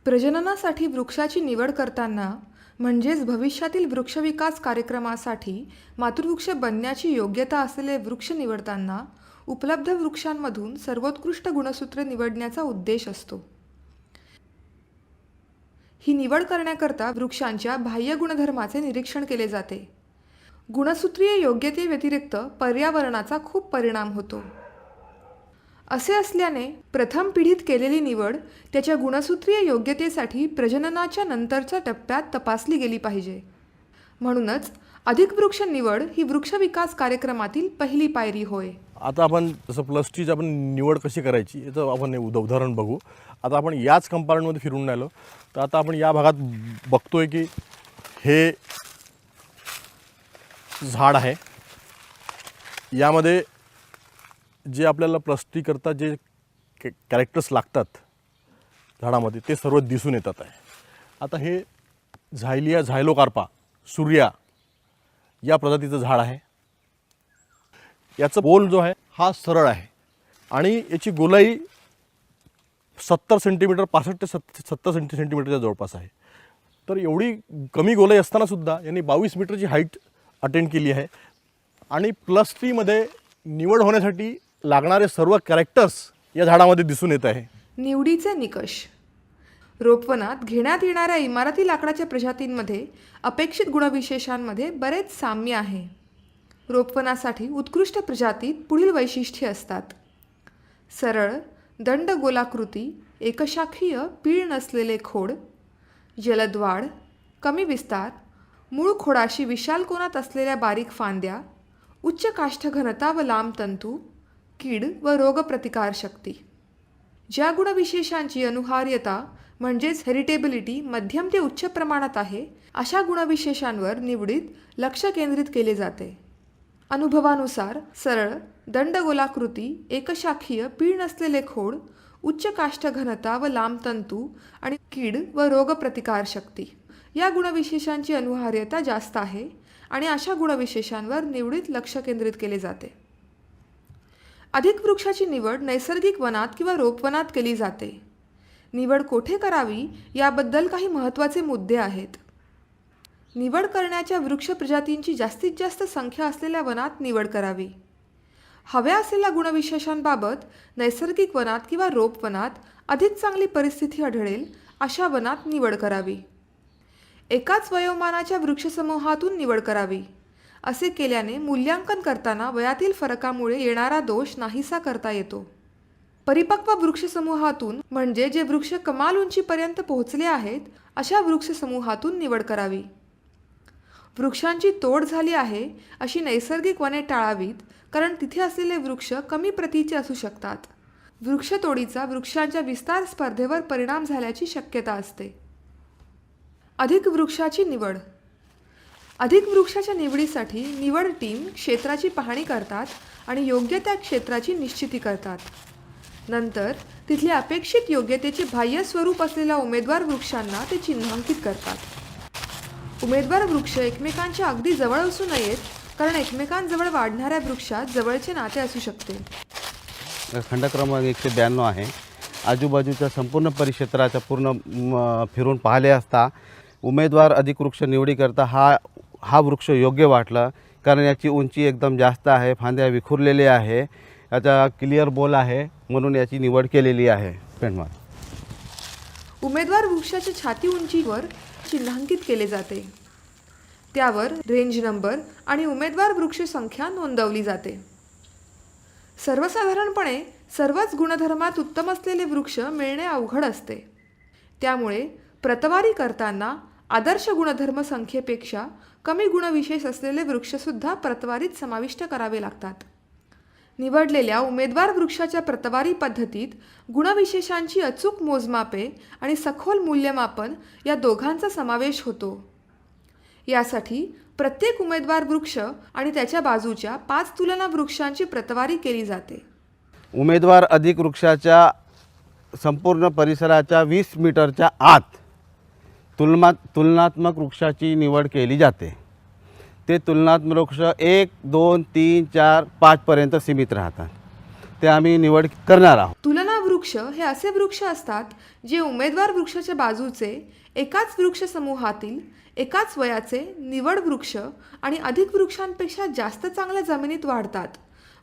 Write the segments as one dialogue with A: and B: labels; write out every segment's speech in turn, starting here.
A: प्रजननासाठी वृक्षाची निवड करताना म्हणजेच भविष्यातील वृक्षविकास कार्यक्रमासाठी मातृवृक्ष बनण्याची योग्यता असलेले वृक्ष निवडताना उपलब्ध वृक्षांमधून सर्वोत्कृष्ट गुणसूत्रे निवडण्याचा उद्देश असतो। ही निवड करण्याकरता वृक्षांच्या बाह्य गुणधर्माचे निरीक्षण केले जाते। गुणसूत्रीय योग्यतेव्यतिरिक्त पर्यावरणाचा खूप परिणाम होतो। असे असल्याने प्रथम पिढीत केलेली निवड त्याच्या गुणसूत्रीय योग्यतेसाठी प्रजननाच्या नंतरच्या टप्प्यात तपासली गेली पाहिजे। म्हणूनच अधिक वृक्ष निवड ही वृक्षविकास कार्यक्रमातील पहिली पायरी होय।
B: आता आपण जसं प्लस टीची आपण निवड कशी करायची याचं आपण उदाहरण बघू। आता आपण याच कंपार्टमेंटमध्ये फिरून राहिलो तर आता आपण या भागात बघतोय की हे झाड आहे। यामध्ये जे आपल्याला प्लस टी करता जे कॅरेक्टर्स लागतात झाडामध्ये ते सर्व दिसून येतात आहे। आता हे झायलिया झायलोकार्पा सूर्या या प्रजातीचं झाड आहे। याचं बोल जो आहे हा सरळ आहे आणि याची गोलाई 70 सेंटीमीटर 65 ते 70 सेंटीमीटरच्या जवळपास आहे। तर एवढी कमी गोलाई असताना सुद्धा यांनी 22 मीटरची हाईट अटेंड केली आहे आणि प्लस टीमध्ये निवड होण्यासाठी लागणारे सर्व कॅरेक्टर्स या झाडामध्ये दिसून येत आहे।
A: निवडीचे निकष। रोपवनात घेण्यात येणाऱ्या इमारती लाकडाच्या प्रजातींमध्ये अपेक्षित गुणविशेषांमध्ये बरेच साम्य आहे। रोपवनासाठी उत्कृष्ट प्रजातीत पुढील वैशिष्ट्ये असतात: सरळ दंडगोलाकृती एकशाखीय पीळ नसलेले खोड, जलद वाढ, कमी विस्तार, मूळ खोडाशी विशाल कोनात असलेल्या बारीक फांद्या, उच्च काष्ठघनता व लांब तंतू, कीड व रोगप्रतिकारशक्ती। ज्या गुणविशेषांची अनुहार्यता म्हणजेच हेरिटेबिलिटी मध्यम ते उच्च प्रमाणात आहे अशा गुणविशेषांवर निवडीत लक्ष केंद्रित केले जाते। अनुभवानुसार सरळ दंडगोलाकृती एकशाखीय पीळ नसलेले खोड, उच्च काष्ठघनता व लांब तंतू आणि कीड व रोगप्रतिकारशक्ती या गुणविशेषांची अनुहार्यता जास्त आहे आणि अशा गुणविशेषांवर निवडीत लक्ष केंद्रित केले जाते। अधिक वृक्षाची निवड नैसर्गिक वनात किंवा रोपवनात केली जाते। निवड कोठे करावी याबद्दल काही महत्त्वाचे मुद्दे आहेत। निवड करण्याच्या वृक्ष प्रजातींची जास्तीत जास्त संख्या असलेल्या वनात निवड करावी। हव्या असलेल्या गुणविशेषांबाबत नैसर्गिक वनात किंवा रोपवनात अधिक चांगली परिस्थिती आढळेल अशा वनात निवड करावी। एकाच वयोमानाच्या वृक्षसमूहातून निवड करावी। असे केल्याने मूल्यांकन करताना वयातील फरकामुळे येणारा दोष नाहीसा करता येतो। परिपक्व वृक्षसमूहातून म्हणजे जे वृक्ष कमाल उंचीपर्यंत पोहोचले आहेत अशा वृक्षसमूहातून निवड करावी। वृक्षांची तोड झाली आहे अशी नैसर्गिक वने टाळावीत, कारण तिथे असलेले वृक्ष कमी प्रतीचे असू शकतात। वृक्षतोडीचा वृक्षांच्या विस्तार स्पर्धेवर परिणाम झाल्याची शक्यता असते। अधिक वृक्षाची निवड। अधिक वृक्षाच्या निवडीसाठी निवड टीम क्षेत्राची पाहणी करतात आणि योग्य त्या क्षेत्राची निश्चिती करतात। नंतर तिथले अपेक्षित योग्यतेचे बाह्य स्वरूप असलेल्या उमेदवार वृक्षांना ते चिन्हांकित करतात। उमेदवार वृक्ष एकमेकांच्या अगदी जवळ असू नयेत, कारण एकमेकांजवळ वाढणाऱ्या वृक्षात जवळचे नाते असू शकते।
C: खंड क्रमांक 192 आहे। आजूबाजूच्या संपूर्ण परिक्षेत्राचा पूर्ण फिरून पाहिले असता उमेदवार अधिक वृक्ष निवडीकरता हा वृक्ष योग्य वाटला, कारण याची उंची एकदम जास्त आहे, फांद्या विखुरलेल्या आहे, याचा क्लिअर बोल आहे, म्हणून याची निवड केलेली आहे।
A: उमेदवार वृक्षाच्या छाती उंचीवर चिन्हांकित केले जाते। त्यावर रेंज नंबर आणि उमेदवार वृक्ष संख्या नोंदवली जाते। सर्वसाधारणपणे सर्वच गुणधर्मात उत्तम असलेले वृक्ष मिळणे अवघड असते। त्यामुळे प्रतवारी करताना आदर्श गुणधर्म संख्येपेक्षा कमी गुणविशेष असलेले वृक्षसुद्धा प्रतवारीत समाविष्ट करावे लागतात। निवडलेल्या उमेदवार वृक्षाच्या प्रतवारी पद्धतीत गुणविशेषांची अचूक मोजमापे आणि सखोल मूल्यमापन या दोघांचा समावेश होतो। यासाठी प्रत्येक उमेदवार वृक्ष आणि त्याच्या बाजूच्या 5 तुलना वृक्षांची प्रतवारी केली जाते।
C: उमेदवार अधिक वृक्षाच्या संपूर्ण परिसराच्या 20 मीटरच्या आत तुलनात्मक वृक्षाची निवड केली जाते। ते तुलनात्मक वृक्ष 1, 2, 3, 4, 5 पर्यंत सीमित राहतात। ते आम्ही निवड करणार आहोत।
A: तुलना वृक्ष वृक्ष हे असे वृक्ष असतात जे उमेदवार वृक्षाच्या बाजूचे एकाच वृक्ष समूहातील एकाच वयाचे निवड वृक्ष आणि अधिक वृक्षांपेक्षा जास्त चांगल्या जमिनीत वाढतात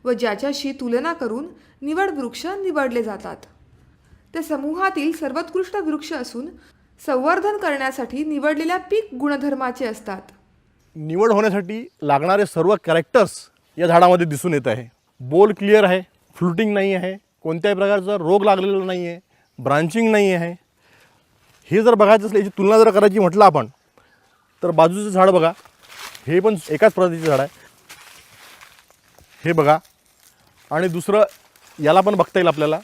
A: व ज्याच्याशी तुलना करून निवड वृक्ष निवडले जातात. ते समूहातील सर्वोत्कृष्ट वृक्ष असून संवर्धन करण्यासाठी निवडलेल्या पीक गुणधर्माचे असतात.
B: निवड होण्यासाठी लागणारे सर्व कॅरेक्टर्स या झाडामध्ये दिसून येत आहे. बोल क्लिअर आहे, फ्लुटिंग नाही आहे, कोणत्याही प्रकारचा रोग लागलेला नाही आहे, ब्रांचिंग नाही आहे. हे जर बघायचं असलं, याची तुलना जर करायची म्हटलं आपण तर बाजूचं झाड बघा, हे पण एकाच प्रजातीचं झाड आहे, हे बघा. आणि दुसरं याला पण बघता येईल आपल्याला.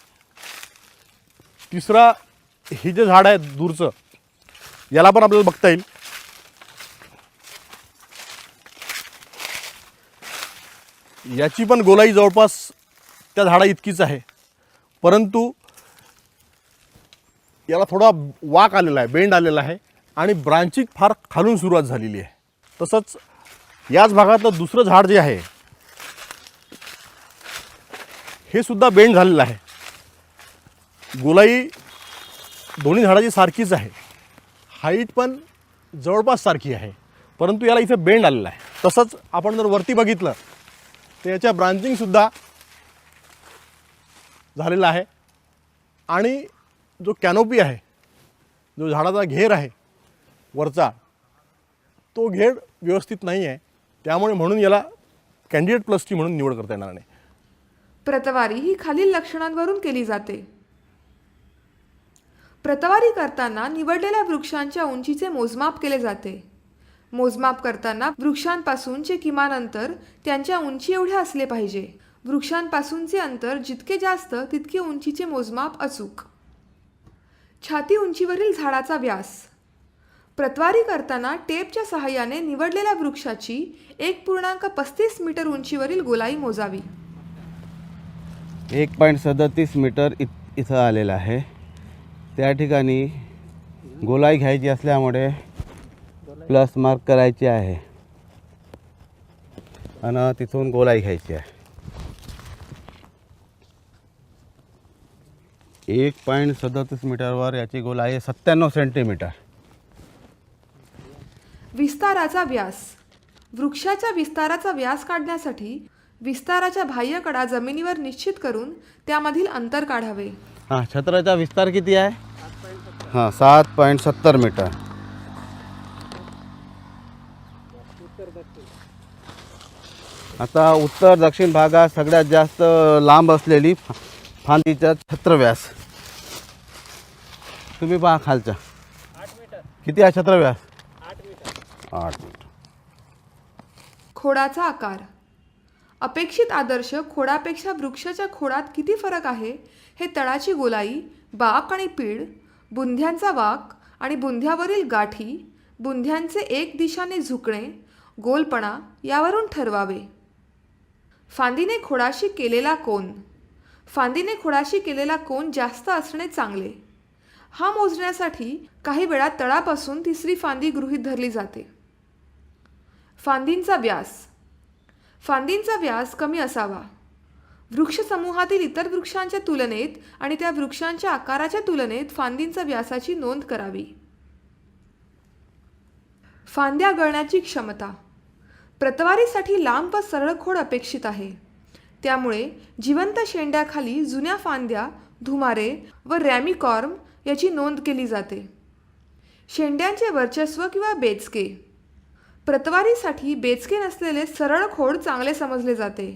B: तिसरा हे जे झाड आहे दूरचं, याला पण आपल्याला बघता येईल. याची पण गोलाई जवळपास त्या झाडा इतकीच आहे, परंतु याला थोडा वाक आलेला आहे, बेंड आलेला आहे आणि ब्रांचिंग फार खालून सुरुवात झालेली आहे. तसंच याच भागातलं दुसरं झाड जे आहे हे सुद्धा बेंड झालेलं आहे. गोलाई दोन्ही झाडाची सारखीच आहे, हाईट पण जवळपास सारखी आहे, परंतु याला इथे बेंड आलेला आहे. तसंच आपण जर वरती बघितलं तर याच्या ब्रांचिंगसुद्धा झालेला आहे आणि जो कॅनोपी आहे, जो झाडाचा घेर आहे वरचा, तो घेर व्यवस्थित नाही आहे. त्यामुळे म्हणून याला कॅन्डिडेट प्लस टी म्हणून निवड करता येणार नाही.
A: प्रतवारी ही खालील लक्षणांवरून केली जाते. प्रतवारी करताना निवडलेल्या वृक्षांच्या उंचीचे मोजमाप केले जाते. मोजमाप करताना वृक्षांपासूनचे किमान अंतर त्यांच्या उंची एवढे असले पाहिजे. वृक्षांपासूनचे अंतर जितके जास्त तितके उंचीचे मोजमाप अचूक. छाती उंचीवरील झाडाचा व्यास. प्रतवारी करताना टेपच्या सहाय्याने निवडलेल्या वृक्षाची 1.35 मीटर उंचीवरील गोलाई मोजावी.
C: 1.37 मीटर इथं आलेलं आहे. त्या ठिकाणी गोलाई घ्यायची असल्यामुळे प्लस मार्क करायची आहे आणि तिथून गोलाई घ्यायची आहे. 1.37 मीटरवर याची गोलाई आहे 97 सेंटीमीटर.
A: विस्ताराचा व्यास. वृक्षाच्या विस्ताराचा व्यास काढण्यासाठी विस्ताराच्या बाह्यकडा जमिनीवर निश्चित करून त्यामधील अंतर काढावे.
C: हां, छत्राचा विस्तार किती आहे? हां, 7.70 मीटर. आता उत्तर दक्षिण भागात सगळ्यात जास्त लांब असलेली फांदीचा छत्रव्यास तुम्ही पहा खालचा. 8 मीटर. किती आहे छत्रव्यास? 8 मीटर.
A: खोडाचा आकार. अपेक्षित आदर्श खोडापेक्षा वृक्षाच्या खोडात किती फरक आहे हे तळाची गोलाई, बाक आणि पीड, बुंध्यांचा वाक आणि बुंध्यावरील गाठी, बुंध्यांचे एक दिशाने झुकणे, गोलपणा यावरून ठरवावे. फांदीने खोडाशी केलेला कोन. फांदीने खोडाशी केलेला कोन जास्त असणे चांगले. हा मोजण्यासाठी काही वेळा तळापासून तिसरी फांदी गृहीत धरली जाते. फांदींचा व्यास. फांदींचा व्यास कमी असावा. वृक्ष समूहातील इतर वृक्षांच्या तुलनेत आणि त्या वृक्षांच्या आकाराच्या तुलनेत फांदींचा व्यासाची नोंद करावी. फांद्या गळण्याची क्षमता. प्रतवारीसाठी लांब व सरळ खोड अपेक्षित आहे. त्यामुळे जिवंत शेंड्याखाली जुन्या फांद्या, धुमारे व रॅमिकॉर्म याची नोंद केली जाते. शेंड्यांचे वर्चस्व किंवा बेचके. प्रतवारीसाठी बेचके नसलेले सरळ खोड चांगले समजले जाते.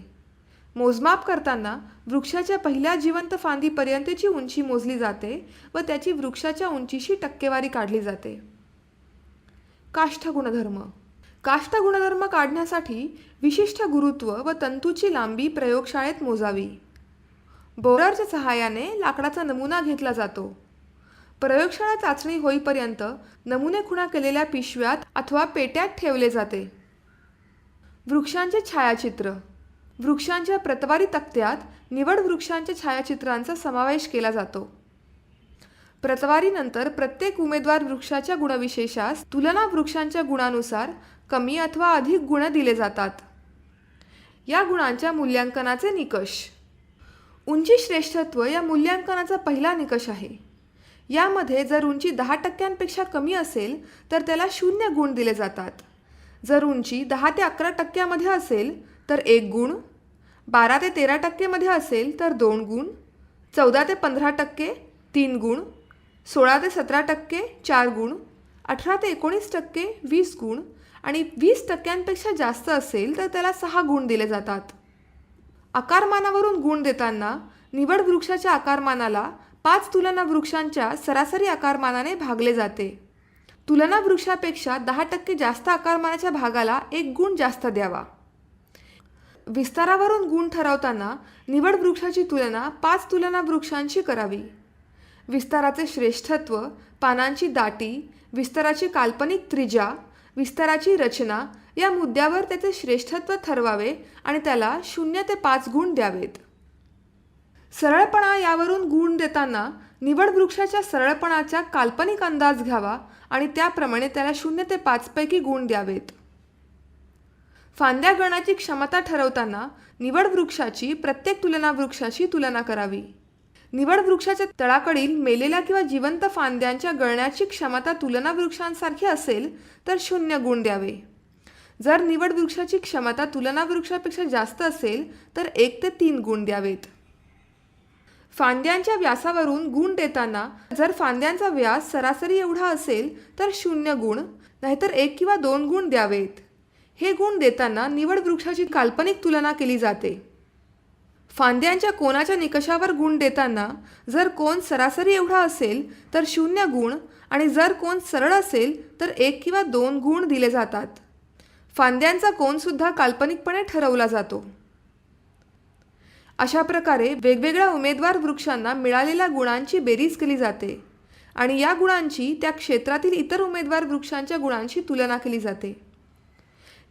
A: मोजमाप करताना वृक्षाच्या पहिल्या जिवंत फांदीपर्यंतची उंची मोजली जाते व त्याची वृक्षाच्या उंचीशी टक्केवारी काढली जाते. काष्ठ गुणधर्म. काष्ठ गुणधर्म काढण्यासाठी विशिष्ट गुरुत्व व तंतूची लांबी प्रयोगशाळेत मोजावी. बोररच्या सहाय्याने लाकडाचा नमुना घेतला जातो. प्रयोगशाळा चाचणी होईपर्यंत नमुने खुणा केलेल्या पिशव्यात अथवा पेट्यात ठेवले जाते. वृक्षांचे छायाचित्र. वृक्षांच्या प्रतवारी तक्त्यात निवड वृक्षांच्या छायाचित्रांचा समावेश केला जातो. प्रतवारीनंतर प्रत्येक उमेदवार वृक्षाच्या गुणविशेषास तुलना वृक्षांच्या गुणानुसार कमी अथवा अधिक गुण दिले जातात. या गुणांच्या मूल्यांकनाचे निकष. उंची श्रेष्ठत्व या मूल्यांकनाचा पहिला निकष आहे. यामध्ये जर उंची 10% कमी असेल तर त्याला 0 गुण दिले जातात. जर उंची 10 ते 11% असेल तर 1 गुण, 12 ते 13% असेल तर 2 गुण, 14 ते 15% 3 गुण, 16 ते 17% 4 गुण, 18 ते 19% 20 गुण आणि 20% जास्त असेल तर त्याला 6 गुण दिले जातात. आकारमानावरून गुण देताना निवड वृक्षाच्या आकारमानाला 5 तुलना वृक्षांच्या सरासरी आकारमानाने भागले जाते. तुलना वृक्षापेक्षा 10% जास्त आकारमानाच्या भागाला 1 गुण जास्त द्यावा. विस्तारावरून गुण ठरवताना निवड वृक्षाची तुलना 5 तुलना वृक्षांशी करावी. विस्ताराचे श्रेष्ठत्व, पानांची दाटी, विस्ताराची काल्पनिक त्रिज्या, विस्ताराची रचना या मुद्द्यावर त्याचे श्रेष्ठत्व ठरवावे आणि त्याला 0 ते 5 गुण द्यावेत. सरळपणा यावरून गुण देताना निवड वृक्षाच्या सरळपणाचा काल्पनिक अंदाज घ्यावा आणि त्याप्रमाणे त्याला 0 ते 5 पैकी गुण द्यावेत. फांद्या गळण्याची क्षमता ठरवताना निवड वृक्षाची प्रत्येक तुलना वृक्षाशी तुलना करावी. निवड वृक्षाच्या तळाकडील मेलेल्या किंवा जिवंत फांद्यांच्या गळण्याची क्षमता तुलना वृक्षांसारखी असेल तर 0 गुण द्यावे. जर निवड वृक्षाची क्षमता तुलना वृक्षापेक्षा जास्त असेल तर 1 ते 3 गुण द्यावेत. फांद्यांच्या व्यासावरून गुण देताना जर फांद्यांचा व्यास सरासरी एवढा असेल तर 0 गुण, नाहीतर 1 किंवा 2 गुण द्यावेत. हे गुण देताना निवड वृक्षाची काल्पनिक तुलना केली जाते. फांद्यांच्या कोनाच्या निकषावर गुण देताना जर कोन सरासरी एवढा असेल तर 0 गुण आणि जर कोन सरळ असेल तर 1 किंवा 2 गुण दिले जातात. फांद्यांचा कोनसुद्धा काल्पनिकपणे ठरवला जातो. अशा प्रकारे वेगवेगळ्या उमेदवार वृक्षांना मिळालेल्या गुणांची बेरीज केली जाते आणि या गुणांची त्या क्षेत्रातील इतर उमेदवार वृक्षांच्या गुणांशी तुलना केली जाते.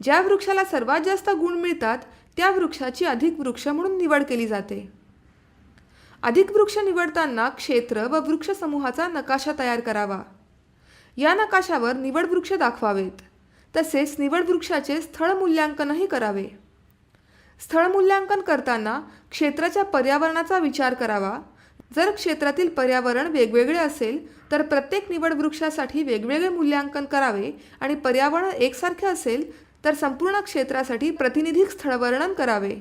A: ज्या वृक्षाला सर्वात जास्त गुण मिळतात त्या वृक्षाची अधिक वृक्ष म्हणून निवड केली जाते. अधिक वृक्ष निवडताना क्षेत्र व वृक्ष समूहाचा नकाशा तयार करावा. या नकाशावर निवड वृक्ष दाखवावेत. तसेच निवड वृक्षाचे स्थळ मूल्यांकनही करावे. स्थळ मूल्यांकन करताना क्षेत्राच्या पर्यावरणाचा विचार करावा. जर क्षेत्रातील पर्यावरण वेगवेगळे असेल तर प्रत्येक निवड वृक्षासाठी वेगवेगळे मूल्यांकन करावे आणि पर्यावरण एकसारखे असेल तर संपूर्ण क्षेत्रासाठी प्रातिनिधिक स्थळवर्णन करावे.